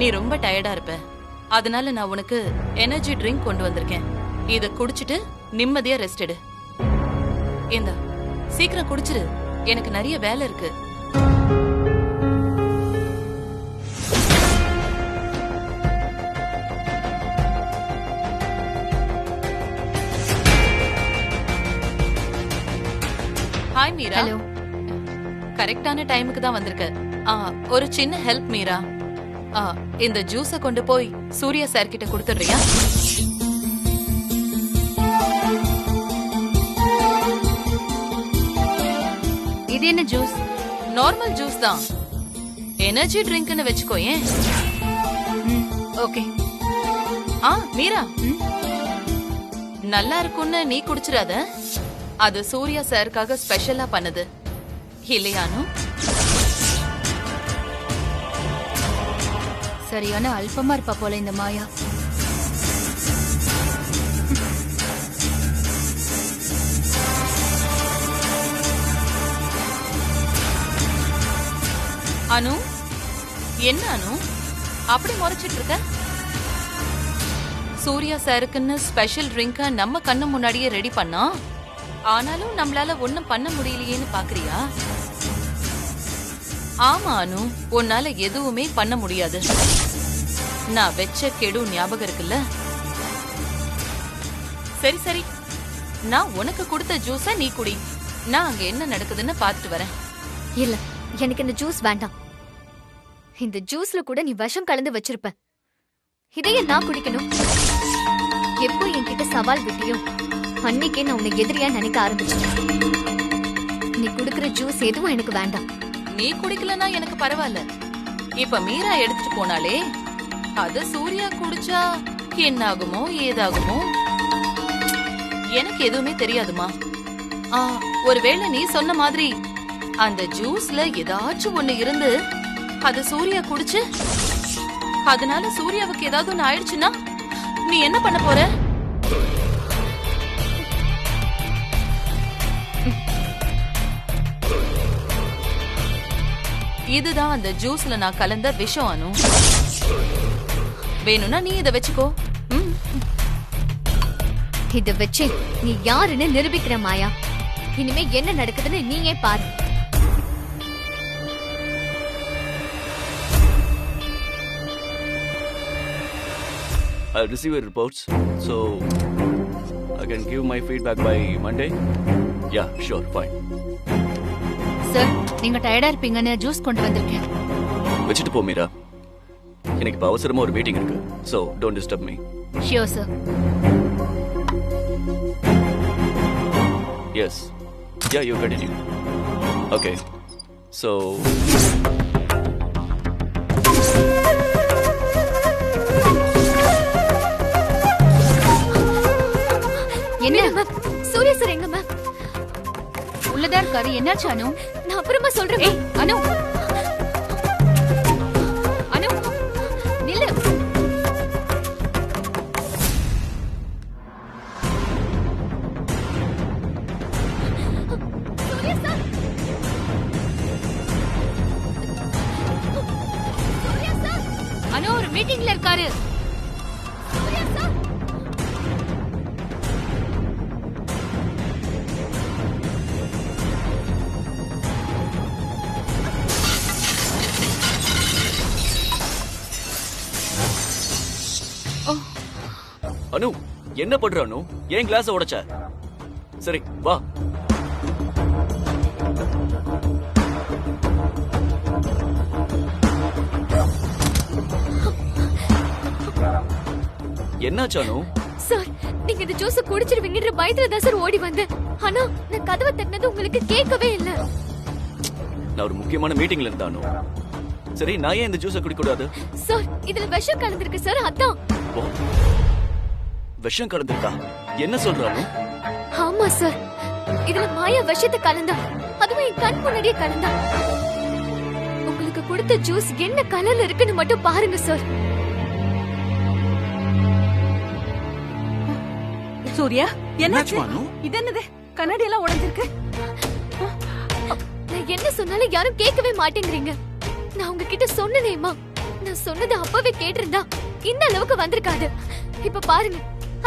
நீ ரொம்ப டயர்டா இருப்ப. அதனால நான் உனக்கு எனர்ஜி ட்ரிங்க் கொண்டு வந்திருக்கேன். இத குடிச்சிட்டு நிம்மதியா ரெஸ்ட் எடு. இந்தா சீக்கிரம் குடிச்சிரு, எனக்கு நிறைய வேலை இருக்கு. ஹாய் மீரா. ஹலோ. கரெக்டான டைமுக்கு தான் வந்திருக்க. ஒரு சின்ன ஹெல்ப் மீரா. இந்த ஜூஸ கொண்டு போய் சூர்யா சார் கிட்ட கொடுத்துடுறியா? இது என்ன ஜூஸ்? நார்மல் ஜூஸ் தான். எனர்ஜி ட்ரிங்க்னு வெச்சுக்கோ. ஏன்? ஓகே. மீரா, நல்லா இருக்கும்னு நீ குடிச்சிராத. அது சூர்யா சாருக்காக ஸ்பெஷலா பண்ணது இல்லையானு? சரியான அல்பமா இருப்பா போல இந்த மாயா. அனு, என்ன அனு அப்படி முறைச்சிட்டு இருக்க? சூர்யா சாருக்குன்னு ஸ்பெஷல் ட்ரிங்கா நம்ம கண்ணு முன்னாடியே ரெடி பண்ணா, ஆனாலும் நம்மளால ஒண்ணும் பண்ண முடியலையேன்னு பாக்குறியா? ஆமா அனு, உன்னால எதுவுமே பண்ண முடியாது. நான் வெச்ச கெடு ஞாபகம் இருக்குல்ல? சரி சரி, நான் உனக்கு கொடுத்த ஜூஸ நீ குடி. நான் அங்க என்ன நடக்குதுன்னு பாத்துட்டு வரேன். இல்ல, எனக்கு இந்த ஜூஸ் வேண்டாம். இந்த ஜூஸ்ல கூட நீ விஷம் கலந்து வச்சிருப்ப. இதையே நான் குடிக்கணும்? எப்போ என்கிட்ட சவால் விட்டியோ அன்னைக்கே நான் உன்னை எதிரியா நினைக்க ஆரம்பிச்சிட்டேன். நீ குடுக்கிற ஜூஸ் எதுவும் எனக்கு வேண்டாம். நீ குடிக்கலன்னா எனக்கு பரவாயில்ல. இப்ப மீரா எடுத்துட்டு போனாலே, அது சூர்யா குடிச்சா என்ன ஆகுமோ ஏதாகுமோ எனக்கு எதுவுமே தெரியாதுமா. ஒருவேளை நீ சொன்ன மாதிரி அந்த ஜூஸ்ல ஏதாச்சும் ஒண்ணு இருந்து அது சூர்யா குடிச்சு அதனால சூர்யாவுக்கு ஏதாவது ஒண்ணு ஆயிடுச்சுன்னா நீ என்ன பண்ண போற? இதுதான் அந்த ஜூஸ்ல நான் கலந்த விஷம் அனு. வேணும்னா நீ இத வெச்சுக்கோ. இத வச்சு நீ யாருன்னு நிரூபிக்கிற மாயா. இனிமே என்ன நடக்குதுன்னு நீயே பாரு. I'll receive your reports, so I can give my feedback by Monday. Yeah, sure, fine. Sir, நீங்க டயர்டா இருப்பீங்கன்னு ஜூஸ் கொண்டு வந்திருக்கேன். வச்சிட்டு போ மீரா. எனக்கு இப்ப அவசரமா ஒரு மீட்டிங் இருக்கு. So don't disturb me. Sure, sir. Yes. Yeah, you continue. Okay. So என்ன மேம்? சூர்யா சார் எங்க மேம்? உள்ளதா இருக்காரு. என்னாச்சு அனு? நான் அப்புறமா சொல்றேன். ஏய் அனு, அனு நில்லு. சூர்யா சார், சூர்யா சார், அனு ஒரு மீட்டிங்ல இருக்காரு. சூர்யா சார். அனு, என்ன பண்ற அனு? ஏன் கிளாஸ் உடைச்ச? சரி வா. என்னாச்சு அனு? சார், நீங்க இந்த ஜூஸ் குடிச்சிருவீங்கன்ற பயத்துல தான் சார் ஓடி வந்தேன். ஆனா நான் கதவை தட்டினது உங்களுக்கு கேட்கவே இல்ல. நான் ஒரு முக்கியமான மீட்டிங்ல இருந்தா அனு. சரி, நான் ஏன் இந்த ஜூஸை குடிக்க கூடாது? சார், இதுல விஷம் கலந்திருக்கு சார். அதான். விஷம் கலந்துருக்கா? என்ன சொல்றானு? ஆமா சார், இதுல மாயா விஷத்தை கலந்தா. அதுவும் என் கண் முன்னாடியே கலந்தா. உங்களுக்கு கொடுத்த ஜூஸ் என்ன கலர்ல இருக்குன்னு மட்டும் பாருங்க சார். சூர்யா, என்னாச்சு? இது என்னது? கண்ணாடி எல்லாம் உடைஞ்சிருக்கு. நான் என்ன சொன்னாலும் யாரும் கேட்கவே மாட்டேங்கிறீங்க. நான் உங்ககிட்ட சொன்னேனேமா, நான் நான் சொன்னது அப்பவே கேட்டிருந்தா இந்த அளவுக்கு வந்திருக்காது. இப்ப பாருங்க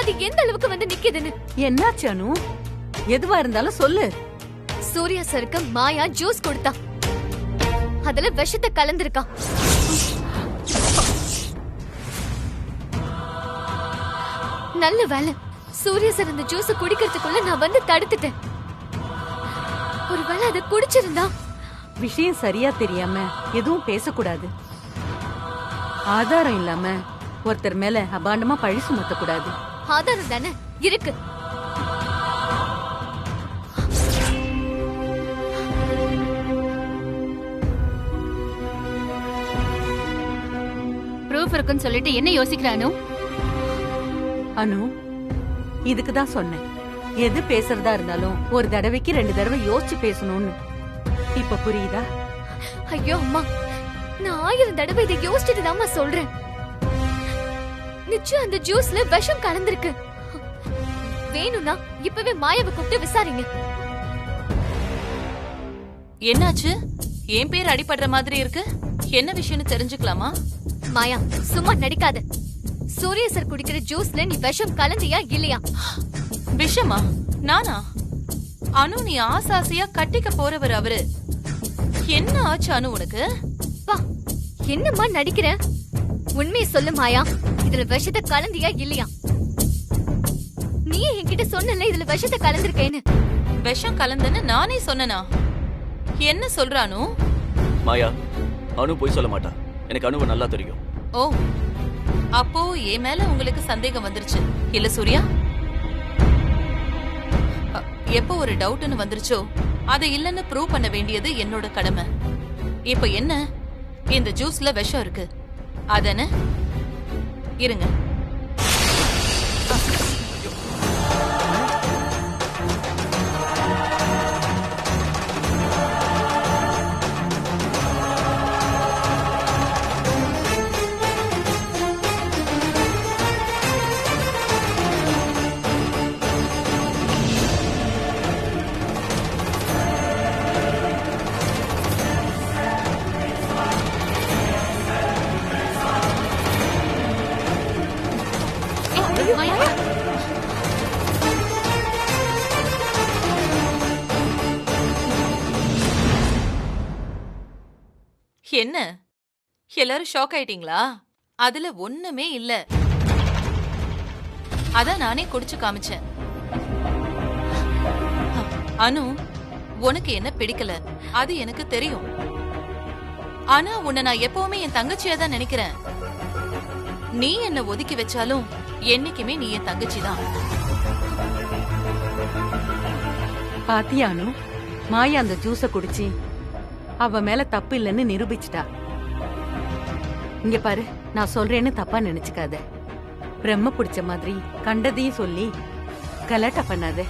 அது எந்த அளவுக்கு வந்து நிக்குதுன்னு. என்னாச்சு அனு? எதுவா இருந்தாலும் சொல்லு. சூர்யா சருக்கு மாயா ஜூஸ் கொடுத்தா. அதுல விஷத்தை கலந்திருக்கா. நல்ல வேலை சூர்யா சார் அந்த ஜூஸ் குடிக்கிறதுக்குள்ள நான் வந்து தடுத்துட்டேன். ஒருவேளை அதை குடிச்சிருந்தா. விஷயம் சரியா தெரியாம எதுவும் பேசக்கூடாது. ஆதாரம் இல்லாம ஒருத்தர் மேல அபாண்டமா பழி சுமத்த கூடாது. ஆதாரம் தானே இருக்கு. ப்ரூஃப் இருக்குன்னு சொல்லிட்டு என்ன யோசிக்கிறானோ? அனு, இதுக்குதான் சொன்னேன், எது பேசுறதா இருந்தாலும் ஒரு தடவைக்கு 2 தடவை யோசிச்சு பேசணும்னு. இப்ப புரியுதா? ஐயோ அம்மா, நான் 1000 தடவை இதை யோசிச்சுட்டு தாம்மா சொல்றேன். நிச்சயம் அந்த ஜூஸ்ல விஷம் கலந்திருக்கு. வேணும்னா இப்பவே மாயாவை கூப்பிட்டு விசாரிங்க. என்னாச்சு? என் பேர் அடிபடுற மாதிரி இருக்கு. என்ன விஷயம்னு தெரிஞ்சுக்கலாமா? மாயா சும்மா நடிக்காத. சூர்யா சார் குடிக்கிற ஜூஸ்ல நீ விஷம் கலந்தியா இல்லையா? விஷமா? நானா? அனு, நீ ஆசாசியா கட்டிக்க போறவர் அவரு. என்ன ஆச்சு அனு உனக்கு? பா, என்னம்மா நடிக்கிற? உண்மையை சொல்லு மாயா, இதுல விஷத்தை கலந்தியா இல்லையா? நீ என்கிட்ட சொன்னல இதுல விஷத்தை கலந்திருக்கேன்னு. விஷம் கலந்துன்னு நானே சொன்னனா? என்ன சொல்றானு? மாயா, அனு போய் சொல்ல மாட்டா. எனக்கு அனுவை நல்லா தெரியும். ஓ, அப்போ என் மேல உங்களுக்கு சந்தேகம் வந்துருச்சு இல்ல சூர்யா? எப்போ ஒரு டவுட்னு வந்துருச்சோ அதை இல்லன்னு ப்ரூவ் பண்ண வேண்டியது என்னோட கடமை. இப்ப என்ன, இந்த ஜூஸ்ல விஷம் இருக்கு அதன? இருங்க. மாயா, என்ன எல்லாரும் ஷாக் ஆயிட்டீங்களா? அதுல ஒண்ணுமே இல்ல. அதான் நானே குடிச்சு காமிச்சேன். அனு, உனக்கு என்ன பிடிக்கல அது எனக்கு தெரியும். ஆனா உன்னை நான் எப்பவுமே என் தங்கச்சியா தான் நினைக்கிறேன். நீ என்ன ஒதுக்கி வச்சாலும் என்னைக்குமே நீ என் தங்கச்சி தான். பாத்தியா அனு, மாயா அந்த ஜூஸ குடிச்சு அவ மேல தப்பு இல்லைன்னு நிரூபிச்சிட்டா. இங்க பாரு, நான் சொல்றேன்னு தப்பா நினைச்சுக்காத. பிரம்ம பிடிச்ச மாதிரி கண்டதையும் சொல்லி கலாட்டா பண்ணாத.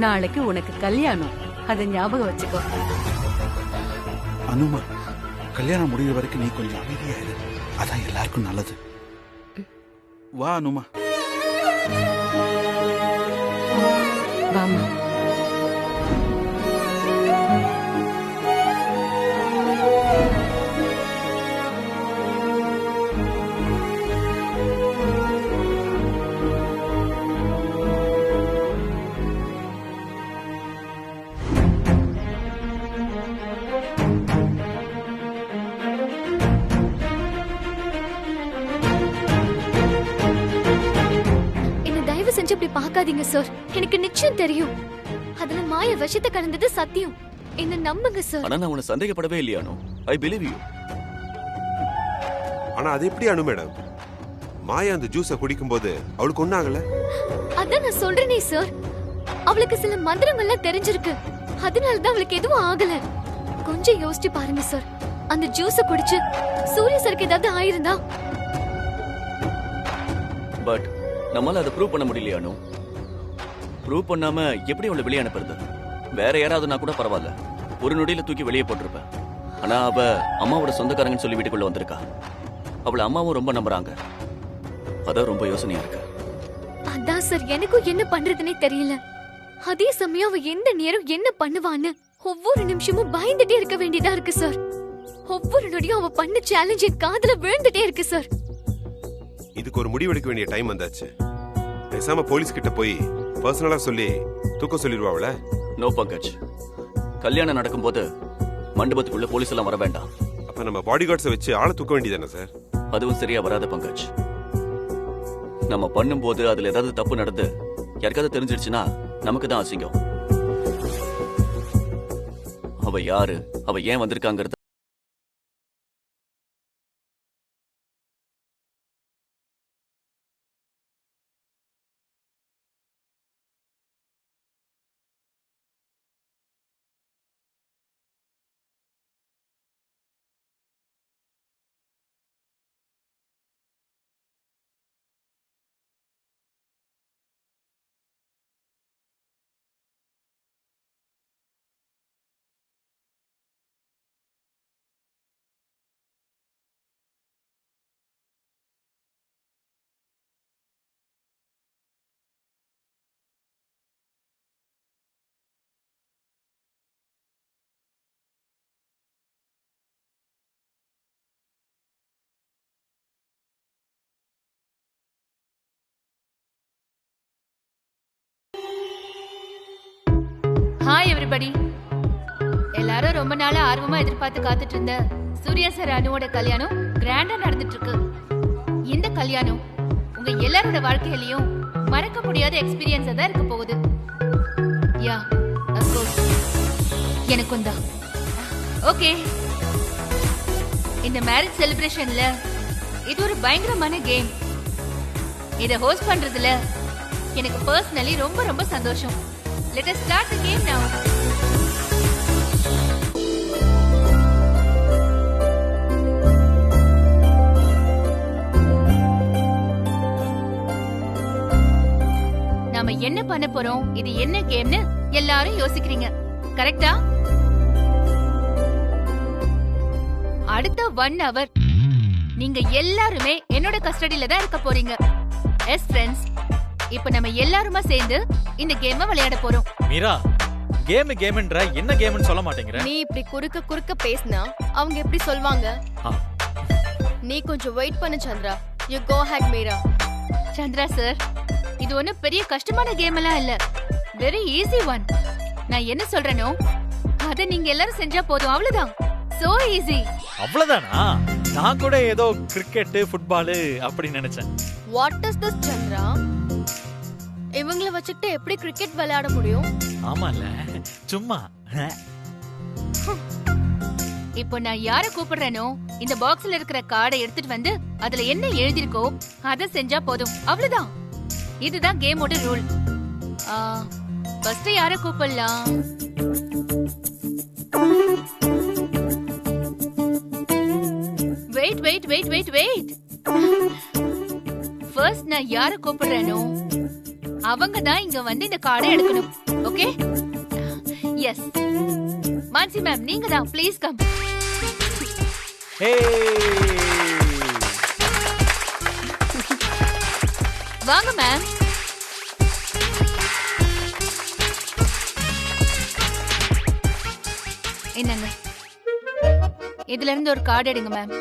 நாளைக்கு உனக்கு கல்யாணம், அதை ஞாபகம் வச்சுக்கோ. அனுமா, கல்யாணம் முடிகிற வரைக்கும் நீ கொஞ்சம் அமைதியா இரு. அதான் எல்லாருக்கும் நல்லது. வா அனுமா. வாமா. செஞ்சு இப்படி பார்க்காதீங்க சார். எனக்கு நிச்சயம் தெரியும் அதுல மாய விஷத்தை கலந்தது சத்தியம். என்ன நம்புங்க சார். ஆனா நான் உன்னை சந்தேகப்படவே இல்லையானோ. I believe you. ஆனா அது எப்படி அனு மேடம்? மாயா அந்த ஜூஸை குடிக்கும்போது அவளுக்கு ஒண்ணாகல. அதான் நான் சொல்றேனே சார், அவளுக்கு சில மந்திரங்கள்லாம் தெரிஞ்சிருக்கு. அதனாலதான் அவளுக்கு எதுவும் ஆகல. கொஞ்சம் யோசிச்சு பாருங்க சார். அந்த ஜூஸை குடிச்சு சூர்யா சாருக்கு ஏதாவது ஆயிருந்தா? பட் நம்மளால அதை ப்ரூவ் பண்ண முடியலையானோ. ப்ரூவ் பண்ணாம எப்படி அவளை வெளியே அனுப்புறது? வேற யாராவதுனா கூட பரவாயில்ல, ஒரு நொடியில தூக்கி வெளியே போட்டிருப்பேன். ஆனா அவ அம்மாவோட சொந்தக்காரங்கன்னு சொல்லி வீட்டுக்குள்ள வந்திருக்கா. அவளை அம்மாவும் ரொம்ப நம்புறாங்க. அதான் ரொம்ப யோசனையா இருக்கு. அதான் சார் எனக்கும் என்ன பண்றதுன்னே தெரியல. அதே சமயம் அவ எந்த நேரம் என்ன பண்ணுவான்னு ஒவ்வொரு நிமிஷமும் பயந்துட்டே இருக்க வேண்டியதா இருக்கு சார். ஒவ்வொரு நொடியும் அவ பண்ண சேலஞ்ச் என் காதுல விழுந்துட்டே இருக்கு சார். இதுக்கு ஒரு முடிவெடுக்க வேண்டிய டைம் வந்தாச்சு. பேசாம போலீஸ் கிட்ட போய் பர்சனலா சொல்லி தூக்க சொல்லிடுவாங்கள? நோ பங்கஜ், கல்யாணம் நடக்கும்போது மண்டபத்துக்குள்ள போலீஸ் எல்லாம் வர வேண்டாம். அப்ப நம்ம பாடி கார்ட்ஸை வச்சு ஆளை தூக்க வேண்டியதானே சார்? அதுவும் சரியா வராத பங்கஜ். நம்ம பண்ணும்போது அதுல ஏதாவது தப்பு நடந்து யாருக்காவது தெரிஞ்சிருச்சுன்னா நமக்கு தான் அசிங்கம். அவ யாரு, அவ ஏன் வந்திருக்காங்கிறது ஹாய் எவ்ரிபடி. எல்லாரும் ரொம்ப நாளா ஆர்வமா எதிர்பார்த்து காத்துட்டு இருந்த சூர்யா சார் அனுவோட கல்யாணம் கிராண்டா நடந்துட்டு இருக்கு. இந்த கல்யாணம் உங்க எல்லாரோட வாழ்க்கையிலயும் மறக்க முடியாத எக்ஸ்பீரியன்ஸா தான் இருக்க போகுது. யா அஃப் கோர்ஸ் எனக்கும் தான். ஓகே, இந்த மேரேஜ் செலிப்ரேஷன்ல இது ஒரு பயங்கரமான கேம். இத ஹோஸ்ட் பண்றதுல எனக்கு பர்சனலி ரொம்ப ரொம்ப சந்தோஷம். Let us start the game now. நாம என்ன பண்ண போறோம், இது என்ன கேம்னு எல்லாரும் யோசிக்கிறீங்க, கரெக்டா? அடுத்த 1 hour நீங்க எல்லாருமே என்னோட கஸ்டடியில தான் இருக்க போறீங்க. எஸ் ஃப்ரெண்ட்ஸ், இப்ப நம்ம எல்லாருமா சேர்ந்து இந்த கேமை விளையாட போறோம். மீரா, கேம்ன்ற என்ன கேம்னு சொல்ல மாட்டேங்கற? நீ இப்படி குறுக்க பேசினா அவங்க எப்படி சொல்வாங்க? நீ கொஞ்சம் வெயிட் பண்ணு Chandra. You go head Meera. Chandra sir, இது ஒன்னும் பெரிய கஷ்டமான கேம் எல்லாம் இல்ல. Very easy one. நான் என்ன சொல்றேனோ அத நீங்க எல்லாரும் செஞ்சா போதும், அவ்வளவுதான். So easy. அவ்வளவுதானா? நான் கூட ஏதோ கிரிக்கெட் ஃபுட்பால் அப்படி நினைச்சேன். What is this Chandra? இவங்கள வச்சுக்கிட்டு எப்படி கிரிக்கெட் விளையாட முடியும்? ஆமால, சும்மா. இப்போ நான் யார கூப்பிடுறேனோ இந்த பாக்ஸ்ல இருக்கிற கார்டை எடுத்துட்டு வந்து அதுல என்ன எழுதிருக்கோ அத செஞ்சா போதும், அவ்வளவுதான். இதுதான் கேமோட ரூல். ஃபர்ஸ்ட் யார கூப்பிடலாம்? Wait wait wait wait wait. First நான் யார கூப்பிடுறேனோ அவங்க தான் இங்க வந்து இந்த கார்டை எடுக்கணும். ஓகே? எஸ், மான்சி மேம், நீங்க தான். Please come. ஹே, வாங்க மேம். என்னங்க, இதுல இருந்து ஒரு கார்டு எடுங்க மேம்.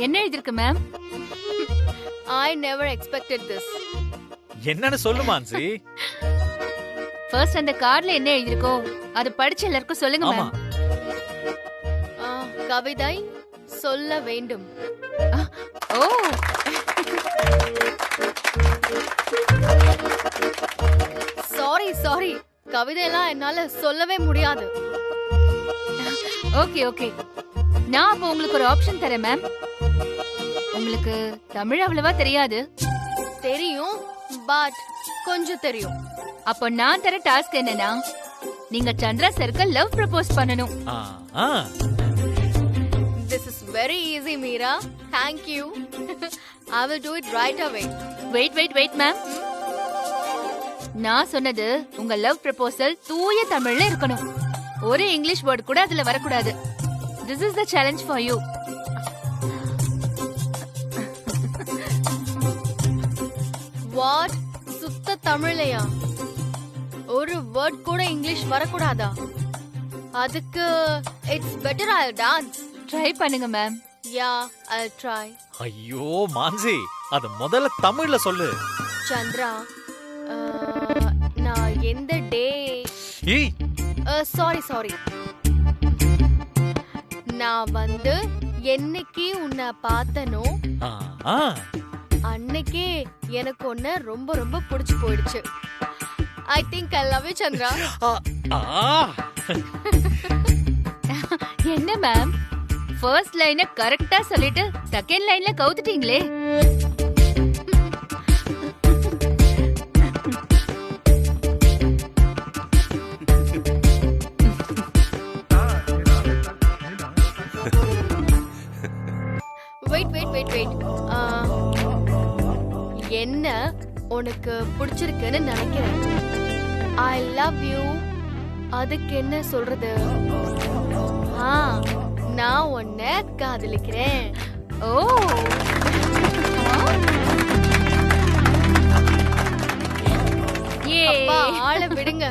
என்ன எழுதிருக்கு ma'am? I never expected this. என்னன்னு சொல்லு மான்சி. ஃபர்ஸ்ட் அந்த கார்டுல என்ன எழுதிருக்கோ அது படிச்சு எல்லாருக்கும் சொல்லுங்க மேம். கவிதை சொல்ல வேண்டும். ஓ, சாரி, கவிதையெல்லாம் என்னால சொல்லவே முடியாது. ஓகே ஓகே, நான் அப்ப உங்களுக்கு ஒரு ஆப்ஷன் தரேன் மேம். உங்களுக்கு தமிழ் அவ்வளவா தெரியாது. தெரியும், பட் கொஞ்சம் தெரியும். அப்ப நான் தர டாஸ்க் என்னன்னா, நீங்க சந்திரா சருக்கு லவ் ப்ரப்போஸ் பண்ணணும். This is very easy, Meera. Thank you. I will do it right away. Wait, ma'am. நான் சொன்னது உங்க லவ் ப்ரப்போசல் தூய தமிழ்ல இருக்கணும். ஒரு இங்கிலீஷ் வேர்ட் கூட அதுல வரக்கூடாது. This is the challenge for you. What? சுத்த தமிழ்லையா? ஒரு வேர்ட் கூட இங்கிலீஷ் வரக்கூடாதா? அதுக்கு it's better I dance. Try பண்ணுங்க மேம். Yeah, I try. ஐயோ மான்சி, அது முதல்ல தமிழ்ல சொல்லு. சந்திரா, நான் எந்த டே ஏய், சாரி நான் வந்து என்னைக்கு உன்னை பார்த்தனோ ஆ, அன்னைக்கே எனக்கு ஒன்ன ரொம்ப ரொம்ப பிடிச்சு போயிடுச்சு. I think I love you Chandra. ஆ, என்ன மேம், ஃபர்ஸ்ட் லைனை கரெக்டா சொல்லிட்டு செகண்ட் லைன்ல கவுத்துட்டீங்களே. வெயிட். என்ன உனக்கு பிடிச்சிருக்குன்னு நினைக்கிறேன். ஐ லவ் யூ. அதுக்கு என்ன சொல்றது? நான் உன்னை காதலிக்கிறேன். ஓ, அப்பா, ஆளை விடுங்க.